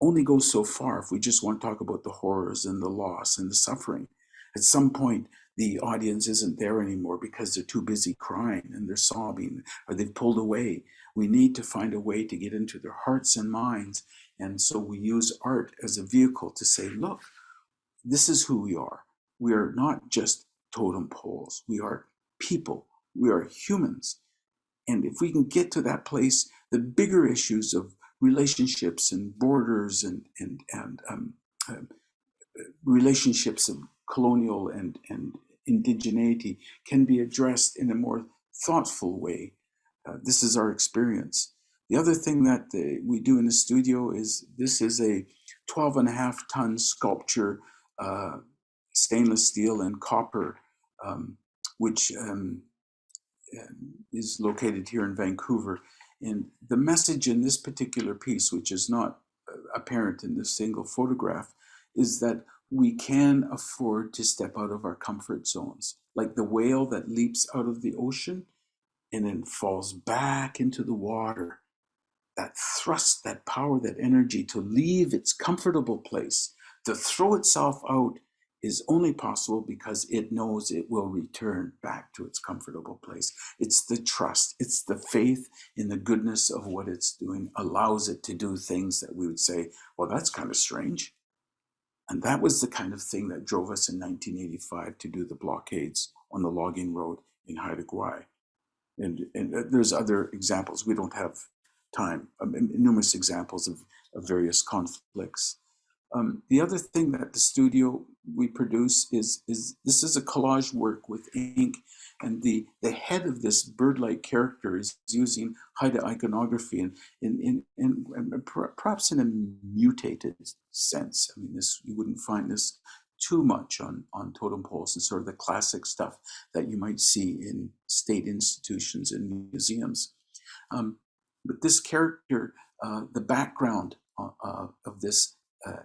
only go so far if we just want to talk about the horrors and the loss and the suffering. At some point, the audience isn't there anymore because they're too busy crying and they're sobbing or they've pulled away. We need to find a way to get into their hearts and minds. And so we use art as a vehicle to say, look, this is who we are. We are not just totem poles. We are people. We are humans. And if we can get to that place, the bigger issues of relationships and borders and relationships of colonial and indigeneity can be addressed in a more thoughtful way. This is our experience. The other thing that we do in the studio is this is a 12.5-ton sculpture, stainless steel and copper, which is located here in Vancouver. And the message in this particular piece, which is not apparent in this single photograph, is that we can afford to step out of our comfort zones, like the whale that leaps out of the ocean and then falls back into the water. That thrust, that power, that energy to leave its comfortable place, to throw itself out, is only possible because it knows it will return back to its comfortable place. It's the trust, it's the faith in the goodness of what it's doing, allows it to do things that we would say, well, that's kind of strange. And that was the kind of thing that drove us in 1985 to do the blockades on the logging road in Haida Gwaii. And there's other examples. We don't have time, numerous examples of various conflicts. The other thing that the studio we produce is this is a collage work with ink, and the head of this bird-like character is using Haida iconography and perhaps in a mutated sense. I mean, this, you wouldn't find this too much on totem poles and sort of the classic stuff that you might see in state institutions and museums. But this character, the background of this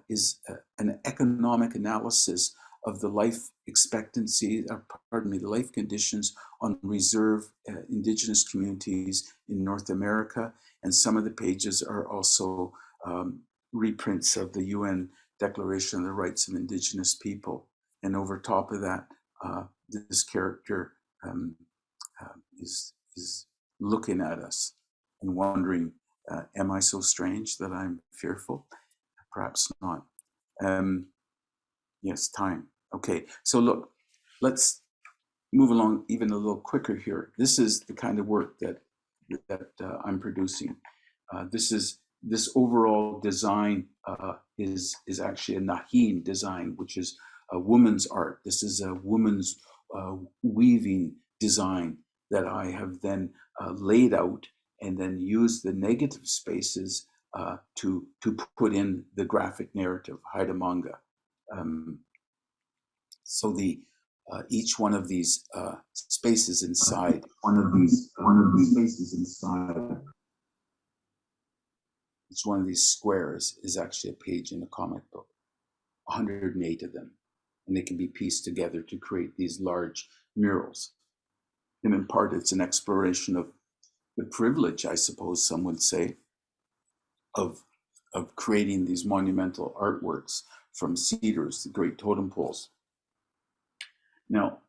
is an economic analysis of the life expectancy, pardon me, the life conditions on reserve indigenous communities in North America. And some of the pages are also reprints of the UN Declaration of the Rights of Indigenous People. And over top of that, this character is looking at us and wondering, am I so strange that I'm fearful? Perhaps not. Yes, time. Okay, so look, let's move along even a little quicker here. This is the kind of work that I'm producing. This overall design is actually a Nahin design, which is a woman's art. This is a woman's weaving design that I have then laid out and then used the negative spaces to put in the graphic narrative, Haida manga. So the each one of these spaces inside each one of these squares is actually a page in a comic book. 108 of them, and they can be pieced together to create these large murals. And in part, it's an exploration of the privilege, I suppose some would say, of creating these monumental artworks from cedars, the great totem poles. Now,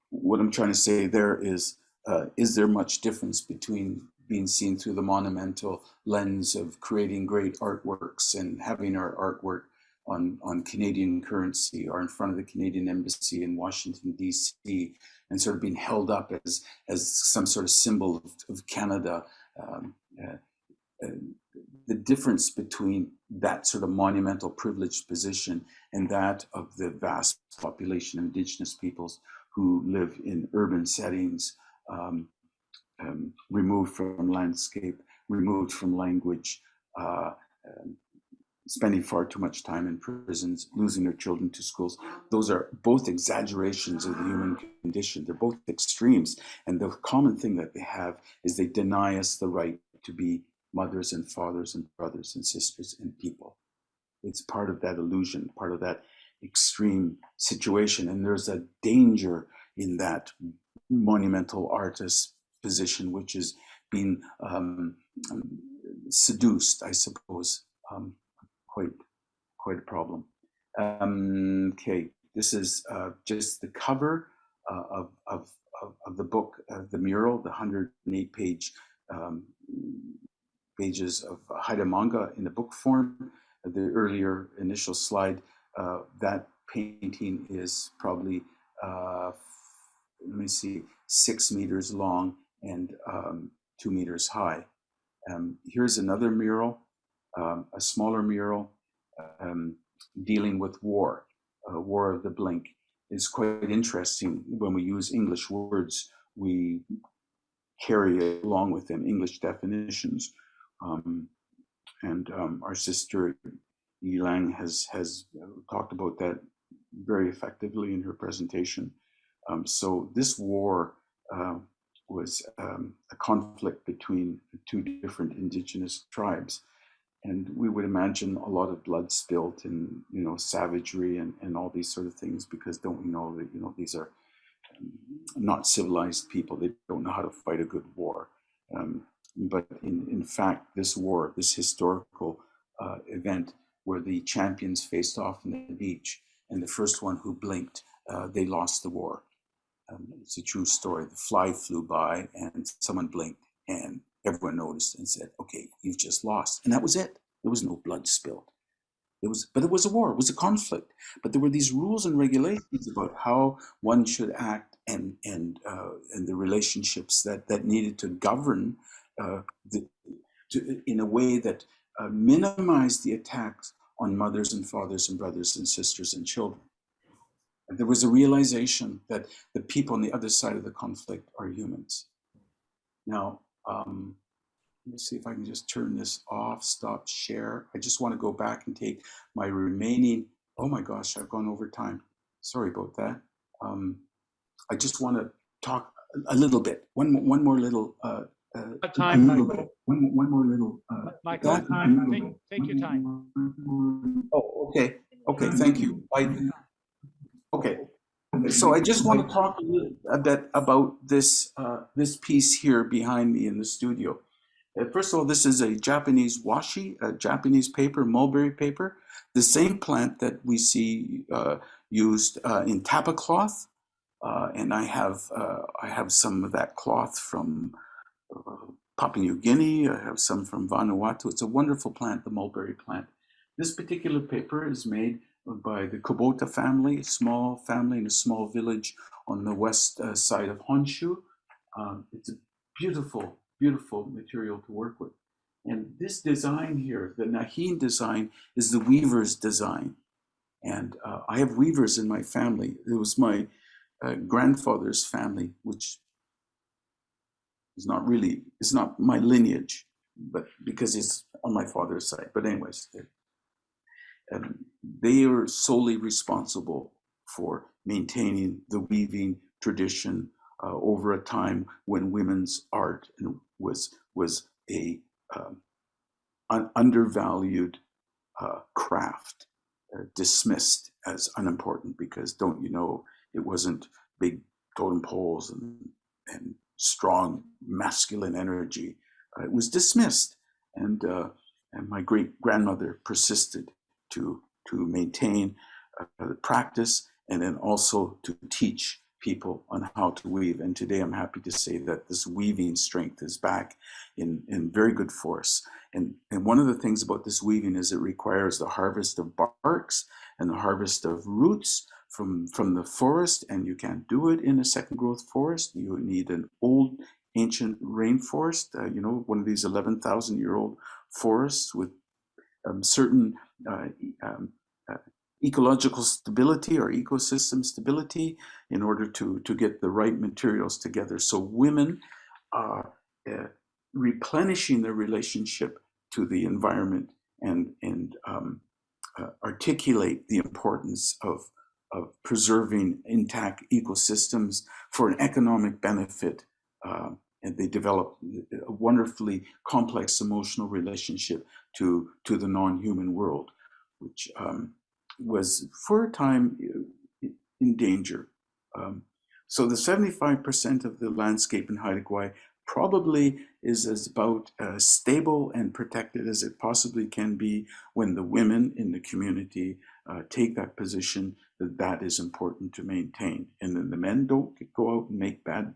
what I'm trying to say there is there much difference between being seen through the monumental lens of creating great artworks and having our artwork on Canadian currency or in front of the Canadian Embassy in Washington, D.C., and sort of being held up as some sort of symbol of Canada? The difference between that sort of monumental privileged position and that of the vast population of Indigenous peoples who live in urban settings, removed from landscape, removed from language, spending far too much time in prisons, losing their children to schools. Those are both exaggerations of the human condition. They're both extremes. And the common thing that they have is they deny us the right to be mothers and fathers and brothers and sisters and people. It's part of that illusion, part of that extreme situation. And there's a danger in that monumental artist position, which is being seduced, I suppose. Quite a problem. Okay, this is just the cover of the book, the mural, the 108 pages of Haida manga in the book form. The earlier initial slide, that painting is probably, let me see, 6 meters long and 2 meters high. Here's another mural, a smaller mural dealing with war, War of the Blink. It's quite interesting when we use English words, we carry along with them English definitions. Our sister Yilang has talked about that very effectively in her presentation. So this war was a conflict between two different indigenous tribes. And we would imagine a lot of blood spilt and, savagery and all these sort of things, because don't we know that, these are not civilized people. They don't know how to fight a good war. But in fact, this war, this historical event where the champions faced off on the beach, and the first one who blinked, they lost the war. It's a true story. The fly flew by and someone blinked and everyone noticed and said, okay, you've just lost. And that was it. There was no blood spilled. But it was a war, it was a conflict. But there were these rules and regulations about how one should act and the relationships that needed to govern in a way that minimized the attacks on mothers and fathers and brothers and sisters and children. And there was a realization that the people on the other side of the conflict are humans. Now, let me see if I can just turn this off, stop share. I just want to go back and take my remaining, oh my gosh, I've gone over time. Sorry about that. I just want to talk a little bit, one more little, time, one more little. Michael, time. Take your time. Oh, okay. Okay, thank you. Okay, So I just want to talk a bit about this this piece here behind me in the studio. First of all, this is a Japanese washi, a Japanese paper, mulberry paper, the same plant that we see used in tapa cloth, and I have some of that cloth from Papua New Guinea. I have some from Vanuatu. It's a wonderful plant, the mulberry plant. This particular paper is made by the Kubota family, a small family in a small village on the west side of Honshu. It's a beautiful, beautiful material to work with. And this design here, the Nahin design, is the weaver's design. And I have weavers in my family. It was my grandfather's family, which is not really, it's not my lineage, but because it's on my father's side. But anyways, they are solely responsible for maintaining the weaving tradition over a time when women's art was a undervalued craft, dismissed as unimportant because, don't you know, it wasn't big totem poles and strong masculine energy. It was dismissed, and my great grandmother persisted to maintain the practice and then also to teach people on how to weave. And today I'm happy to say that this weaving strength is back in very good force. And one of the things about this weaving is it requires the harvest of barks and the harvest of roots from the forest, and you can't do it in a second growth forest. You need an old ancient rainforest, one of these 11,000-year-old forests with certain ecological stability or ecosystem stability in order to get the right materials together. So women are replenishing their relationship to the environment and articulate the importance of preserving intact ecosystems for an economic benefit. And they develop a wonderfully complex emotional relationship to the non-human world, which was for a time in danger. So the 75% of the landscape in Haida Gwaii probably is as about stable and protected as it possibly can be when the women in the community take that position that is important to maintain. And then the men don't go out and make bad,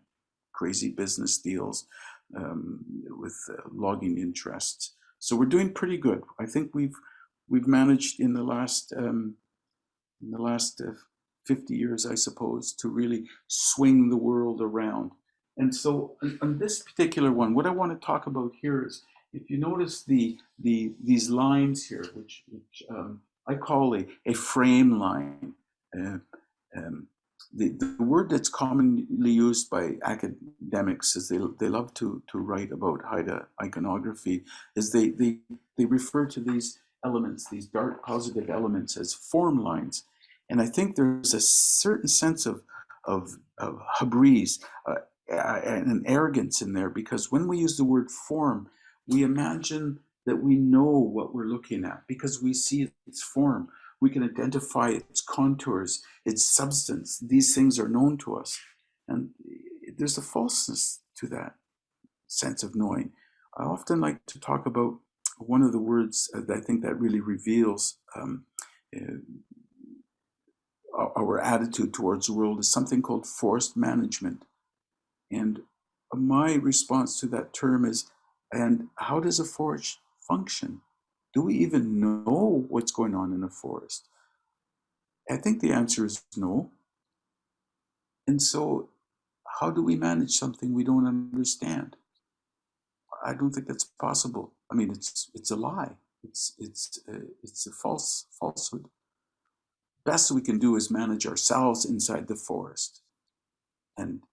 crazy business deals with logging interests. So we're doing pretty good. I think we've managed in the last 50 years, I suppose, to really swing the world around. And so on this particular one, what I want to talk about here is, if you notice these lines here, which I call a frame line. The word that's commonly used by academics is they love to write about Haida iconography is they refer to these elements, these dark positive elements, as form lines. And I think there's a certain sense of hubris and an arrogance in there, because when we use the word form, we imagine that we know what we're looking at because we see its form. We can identify its contours, its substance. These things are known to us. And there's a falseness to that sense of knowing. I often like to talk about one of the words that I think that really reveals our attitude towards the world is something called forest management. And my response to that term is, and how does a forest function? Do we even know what's going on in a forest? I think the answer is no. And so how do we manage something we don't understand? I don't think that's possible. I mean, it's a lie. It's a falsehood. Best we can do is manage ourselves inside the forest, and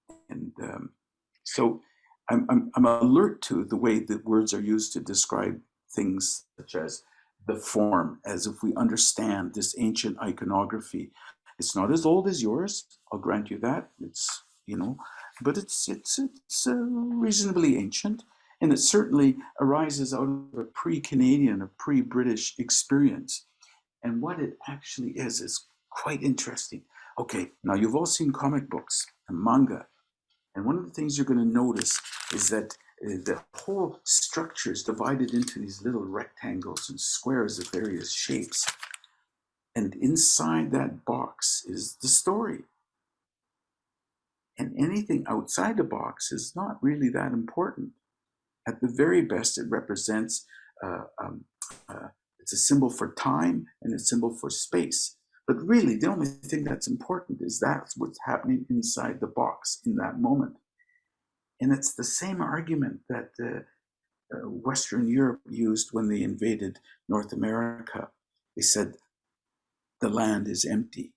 so I'm alert to the way that words are used to describe things such as the form, as if we understand this ancient iconography. It's not as old as yours, I'll grant you that. It's but it's reasonably ancient, and it certainly arises out of a pre-Canadian, a pre-British experience. And what it actually is quite interesting. Okay, now you've all seen comic books and manga, and one of the things you're going to notice is that the whole structure is divided into these little rectangles and squares of various shapes. And inside that box is the story. And anything outside the box is not really that important. At the very best, it represents, uh, um, it's a symbol for time and a symbol for space. But really, the only thing that's important is that's what's happening inside the box in that moment. And it's the same argument that Western Europe used when they invaded North America. They said, the land is empty.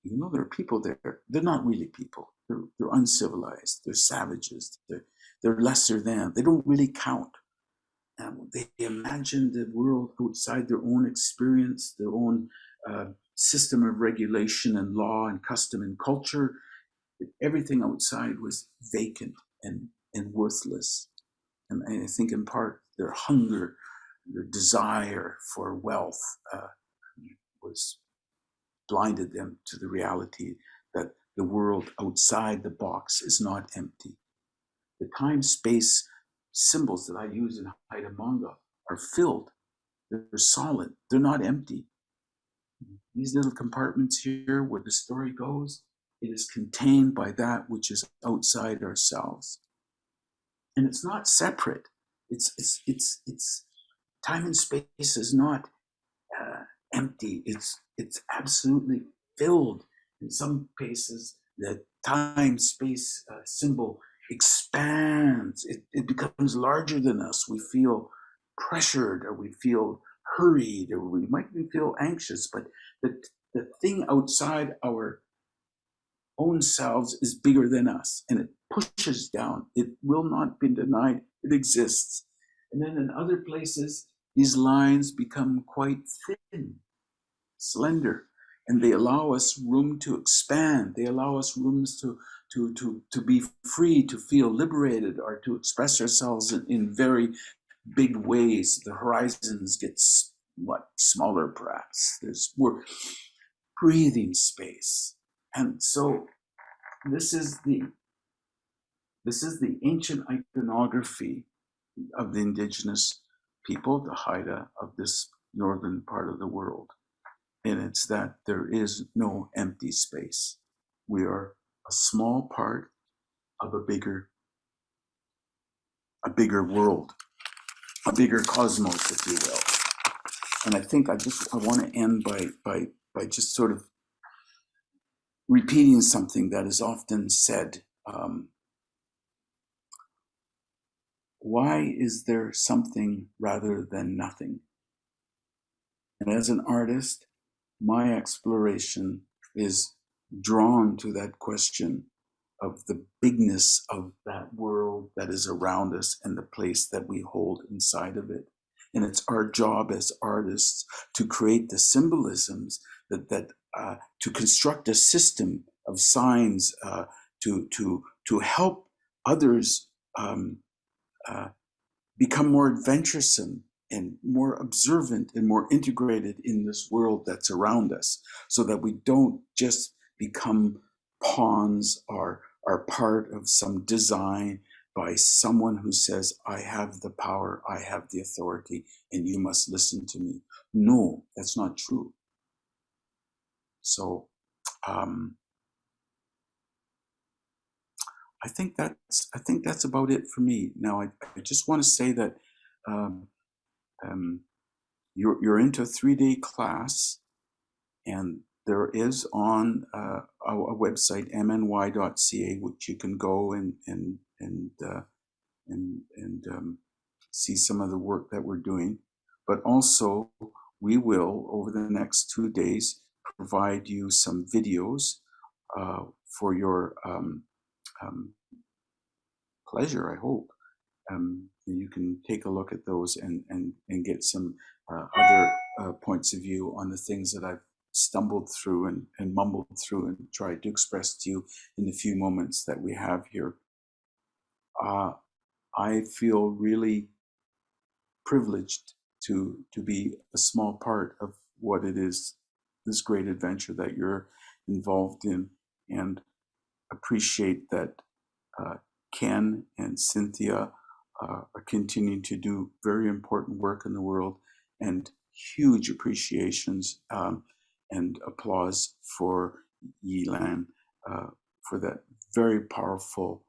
You know, there are people there. They're not really people. They're uncivilized. They're savages. They're lesser than. They don't really count. And they imagine the world outside their own experience, their own system of regulation and law and custom and culture. Everything outside was vacant and worthless. And I think in part their hunger, their desire for wealth was blinded them to the reality that the world outside the box is not empty. The time-space symbols that I use in Haida manga are filled. They're solid. They're not empty. These little compartments here where the story goes, it is contained by that which is outside ourselves. And it's not separate. It's time and space is not empty. It's absolutely filled. In some cases, the time-space symbol expands. It becomes larger than us. We feel pressured, or we feel hurried, or we might even feel anxious. But the thing outside our own selves is bigger than us, and it pushes down. It will not be denied. It exists. And then in other places, these lines become quite thin, slender, and they allow us room to expand. They allow us rooms to be free, to feel liberated, or to express ourselves in very big ways. The horizons get smaller, perhaps. There's more breathing space. And so this is the ancient iconography of the indigenous people, the Haida of this northern part of the world. And it's that there is no empty space. We are a small part of a bigger world, a bigger cosmos, if you will. And I think I want to end by just sort of repeating something that is often said. Why is there something rather than nothing? And as an artist, my exploration is drawn to that question of the bigness of that world that is around us and the place that we hold inside of it. And it's our job as artists to create the symbolisms that to construct a system of signs to help others become more adventuresome and more observant and more integrated in this world that's around us, so that we don't just become pawns or are part of some design by someone who says, I have the power, I have the authority, and you must listen to me. No, that's not true. So I think that's about it for me. Now, I just want to say that you're into a 3-day class, and there is on a website, mny.ca, which you can go and see some of the work that we're doing. But also, we will, over the next 2 days, provide you some videos for your pleasure, I hope. You can take a look at those and get some other points of view on the things that I've stumbled through and mumbled through and tried to express to you in the few moments that we have here. I feel really privileged to be a small part of what it is, this great adventure that you're involved in, and appreciate that Ken and Cynthia are continuing to do very important work in the world, and huge appreciations and applause for Yilan for that very powerful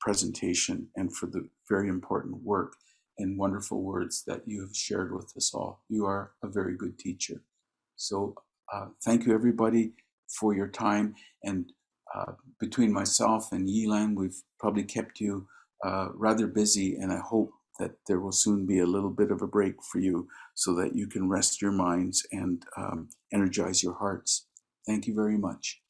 presentation and for the very important work and wonderful words that you have shared with us all. You are a very good teacher. So thank you, everybody, for your time. And between myself and Yilan, we've probably kept you rather busy, and I hope that there will soon be a little bit of a break for you so that you can rest your minds and energize your hearts. Thank you very much.